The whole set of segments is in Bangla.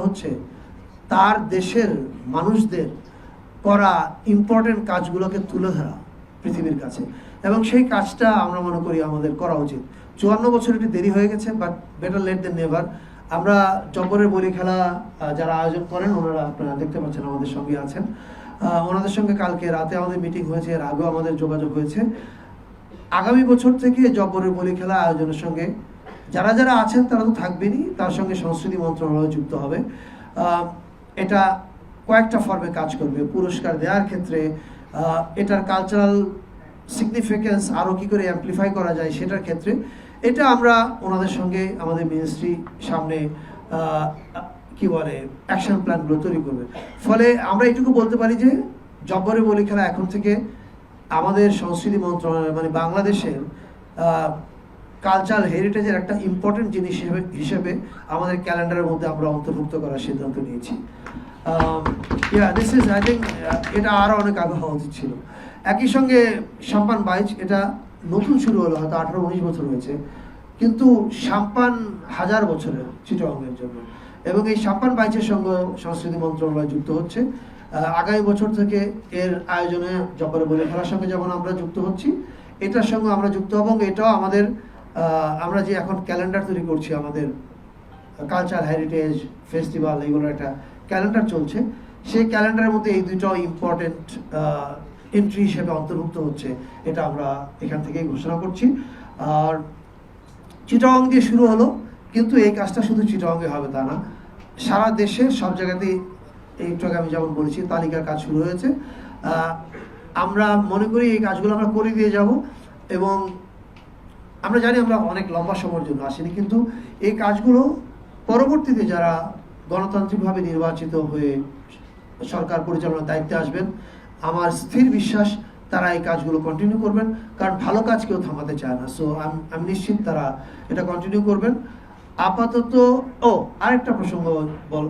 হচ্ছে তার দেশের মানুষদের করা ইম্পর্টেন্ট কাজগুলোকে তুলে ধরা পৃথিবীর কাছে, এবং সেই কাজটা আমরা মনে করি আমাদের করা উচিত। 54 বছর একটু দেরি হয়ে গেছে, but better late than never. আমরা জব্বরের বলি খেলা যারা আয়োজন করেন ওনারা আপনারা দেখতে পাচ্ছেন আমাদের সঙ্গে আছেন। ওনাদের সঙ্গে কালকে রাতে আমাদের মিটিং হয়েছে, এর আগেও আমাদের যোগাযোগ হয়েছে। আগামী বছর থেকে জব্বরের বলি খেলা আয়োজনের সঙ্গে যারা যারা আছেন তারা তো থাকবেনই, তার সঙ্গে সংস্কৃতি মন্ত্রণালয় যুক্ত হবে। এটা কয়েকটা ফর্মে কাজ করবে। পুরস্কার দেওয়ার ক্ষেত্রে এটার কালচারাল সিগনিফিকেন্স আরও কী করে অ্যাম্প্লিফাই করা যায় সেটার ক্ষেত্রে এটা আমরা ওনাদের সঙ্গে আমাদের মিনিস্ট্রি সামনে কি বলে অ্যাকশন প্ল্যানগুলো তৈরি করবে। ফলে আমরা এটুকু বলতে পারি যে জব্বরের বলি খেলা এখন থেকে আমাদের সংস্কৃতি মন্ত্রণালয় মানে বাংলাদেশের কালচারাল হেরিটেজের একটা ইম্পর্টেন্ট জিনিস হিসেবে আমাদের ক্যালেন্ডারের মধ্যে আমরা অন্তর্ভুক্ত করার সিদ্ধান্ত নিয়েছি। দিস ইজ আই থিঙ্ক এটা আরও অনেক আগে হওয়া উচিত ছিল। একই সঙ্গে সাম্পান বাইচ এটা নতুন শুরু হলো, হয়তো 18-19 বছর হয়েছে, কিন্তু সাম্পান 1000 বছরের চিটাগংয়ের জন্য, এবং এই সাম্পান বাইচের সঙ্গে সংস্কৃতি মন্ত্রণালয় যুক্ত হচ্ছে। আগামী বছর থেকে এর আয়োজনে জব্বরের বলি খেলার সঙ্গে যেমন আমরা যুক্ত হচ্ছি, এটার সঙ্গে আমরা যুক্ত হব। এটাও আমাদের আমরা যে এখন ক্যালেন্ডার তৈরি করছি, আমাদের কালচার হেরিটেজ ফেস্টিভ্যাল এইগুলোর একটা ক্যালেন্ডার চলছে, সেই ক্যালেন্ডারের মধ্যে এই দুটো ইম্পর্টেন্ট এন্ট্রি হিসেবে অন্তর্ভুক্ত হচ্ছে। এটা আমরা এখান থেকেই ঘোষণা করছি। আর চিটাগং দিয়ে শুরু হলো, কিন্তু এই কাজটা শুধু চিটাগংয়ে হবে তা না, সারা দেশে সব জায়গাতেই একটু আগে আমি যেমন বলেছি তালিকার কাজ শুরু হয়েছে। আমরা মনে করি এই কাজগুলো আমরা করে দিয়ে যাব, এবং আমরা জানি আমরা অনেক লম্বা সময়ের জন্য আসিনি, কিন্তু এই কাজগুলো পরবর্তীতে যারা গণতান্ত্রিকভাবে নির্বাচিত হয়ে সরকার পরিচালনার দায়িত্বে আসবেন, আমার স্থির বিশ্বাস তারা এই কাজগুলো কন্টিনিউ করবেন, কারণ ভালো কাজ কেউ থামাতে চায় না। সো আমি নিশ্চিত তারা এটা কন্টিনিউ করবেন। আপাতত আরেকটা প্রসঙ্গ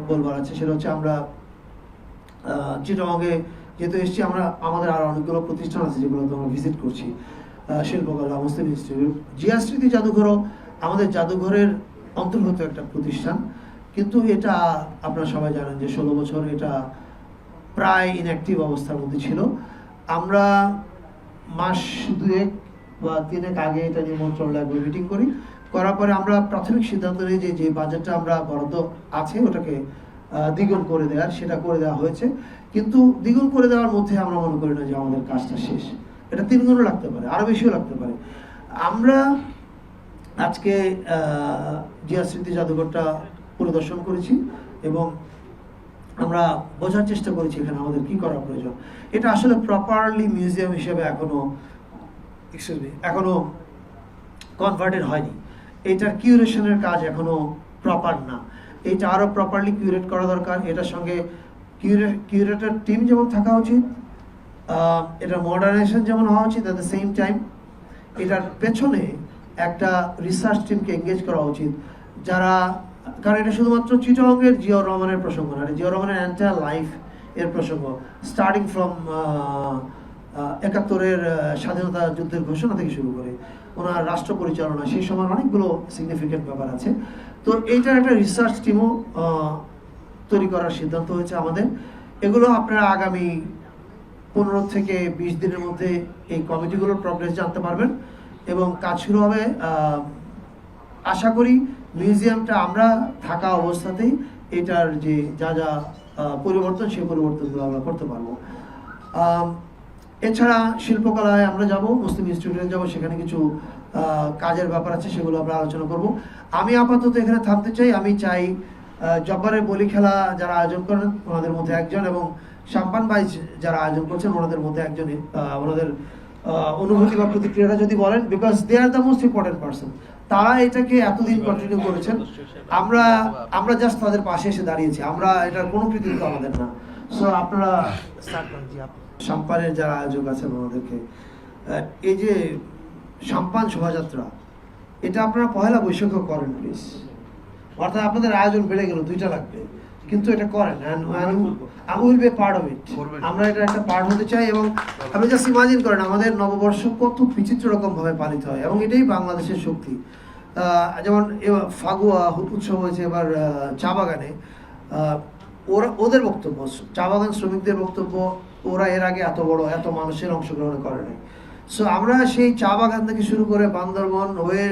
বলবার আছে, সেটা হচ্ছে আমরা চিটাগংয়ে যেহেতু এসেছি, আমরা আমাদের আরও অনেকগুলো প্রতিষ্ঠান আছে যেগুলো আমরা ভিজিট করছি। শিল্পকলা, মুসলিম ইনস্টিটিউট, জিয়া স্মৃতি জাদুঘরও আমাদের জাদুঘরের অন্তর্গত একটা প্রতিষ্ঠান, কিন্তু এটা আপনারা সবাই জানেন যে 16 বছর এটা প্রায় ইনঅ্যাক্টিভ অবস্থার মধ্যে ছিল। আমরা মাস 2 বা 3 আগে এটা নিয়ে মন্ত্রণালয় মিটিং করার পরে আমরা প্রাথমিক সিদ্ধান্ত নিই যে বাজেটটা আমরা বরাদ্দ আছে ওটাকে দ্বিগুণ করে দেওয়ার, সেটা করে দেওয়া হয়েছে। কিন্তু দ্বিগুণ করে দেওয়ার মধ্যে আমরা মনে করি না যে আমাদের কাজটা শেষ, এটা 3 গুণও লাগতে পারে, আরও বেশিও লাগতে পারে। আমরা আজকে জিয়া স্মৃতি জাদুঘরটা পরিদর্শন করেছি এবং আমরা বোঝার চেষ্টা করেছি এখানে আমাদের কি করা প্রয়োজন। এটা আসলে প্রপারলি মিউজিয়াম হিসেবে এখনো কনভার্টেড হয়নি। এটার কিউরেশনের কাজ এখনো প্রপার না, এটা আরও প্রপারলি কিউরেট করা দরকার। এটার সঙ্গে কিউরেটর টিম যেমন থাকা উচিত, এটা মডার্নাইজেশন যেমন হওয়া উচিত, অ্যাট দ্য সেম টাইম এটার পেছনে একটা রিসার্চ টিমকে এঙ্গেজ করা উচিত, যারা, কারণ এটা শুধুমাত্র চিটাগংয়ের জিয়াউর রহমানের প্রসঙ্গ না, জিয়াউর রহমানের এন্টায়ার লাইফ এর প্রসঙ্গ, স্টার্টিং ফ্রম 71-এর স্বাধীনতা যুদ্ধের ঘোষণা থেকে শুরু করে ওনার রাষ্ট্র পরিচালনা, সেই সময় অনেকগুলো সিগনিফিকেন্ট ব্যাপার আছে। তো এইটার একটা রিসার্চ টিমও তৈরি করার সিদ্ধান্ত হয়েছে আমাদের। এগুলো আপনারা আগামী 15 থেকে 20 দিনের মধ্যে এই কমিটিগুলোর প্রগ্রেস জানতে পারবেন, এবং কাজ শুরু হবে। আশা করি মিউজিয়ামটা আমরা থাকা অবস্থাতেই এটার যে যা পরিবর্তন, সেই পরিবর্তনগুলো আমরা করতে পারবো। এছাড়া শিল্পকলায় আমরা যাব, মুসলিম ইনস্টিটিউটে যাব, সেখানে কিছু কাজের ব্যাপার আছে, সেগুলো আমরা আলোচনা করব। আমি আপাতত এখানে থামতে চাই। আমি চাই জব্বরের বলি খেলা যারা আয়োজন করেন ওনাদের মধ্যে একজন, এবং সাম্পান বাইচ যারা আয়োজন করছেন ওনাদের মধ্যে একজন ওনাদের অনুভূতি বা প্রতিক্রিয়াটা যদি বলেন, because they are the most important person. তারা এটাকে এতদিন কন্টিনিউ করেছেন, আমরা জাস্ট তাদের পাশে এসে দাঁড়িয়েছি, আমরা এটার কোনো কৃতিত্ব আমাদের না। সো আপনারা সাম্পানের যারা আয়োজক আছেন ওনাদেরকে, এই যে সাম্পান শোভাযাত্রা, এটা আপনারা 1 বৈশাখে করেন প্লিজ। অর্থাৎ আপনাদের আয়োজন বেড়ে গেল, 2টা লাগবে, কিন্তু এটা করেন, আমি will be part of it. আমরা এটা একটা পার্ট হতে চাই, এবং আপনি জাস্ট ইমাজিন করেন আমাদের নববর্ষ কত বিচিত্র রকম ভাবে পালিত হয়, এবং এটাই বাংলাদেশের শক্তি। যেমন ফাগুয়া উৎসব হয়েছে এবার চা বাগানে, ওদের বক্তব্য, চা বাগান শ্রমিকদের বক্তব্য, ওরা এর আগে এত মানুষের অংশগ্রহণ করে নাই। সো আমরা সেই চা বাগান থেকে শুরু করে বান্দরবন হয়ে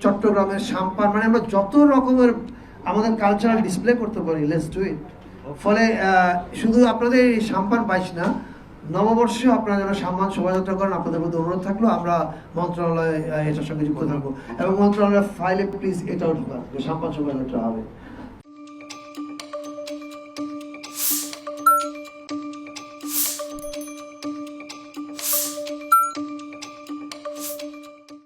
চট্টগ্রামের সাম্পান, মানে আমরা যত রকমের আমাদের কালচারাল ডিসপ্লে করতে পারি, লেটস ডু ইট। ফলে শুধু আপনাদের এই সাম্পান 22 না, নববর্ষে আপনারা যেন সম্মান শোভাযাত্রা করেন, আপনাদের মধ্যে অনুরোধ থাকলো। আমরা মন্ত্রণালয়ে এটার সঙ্গে যুক্ত থাকবো এবং মন্ত্রণালয়ের ফাইলে প্লিজ এটাও ঢোকান যে সম্মান শোভাযাত্রা হবে।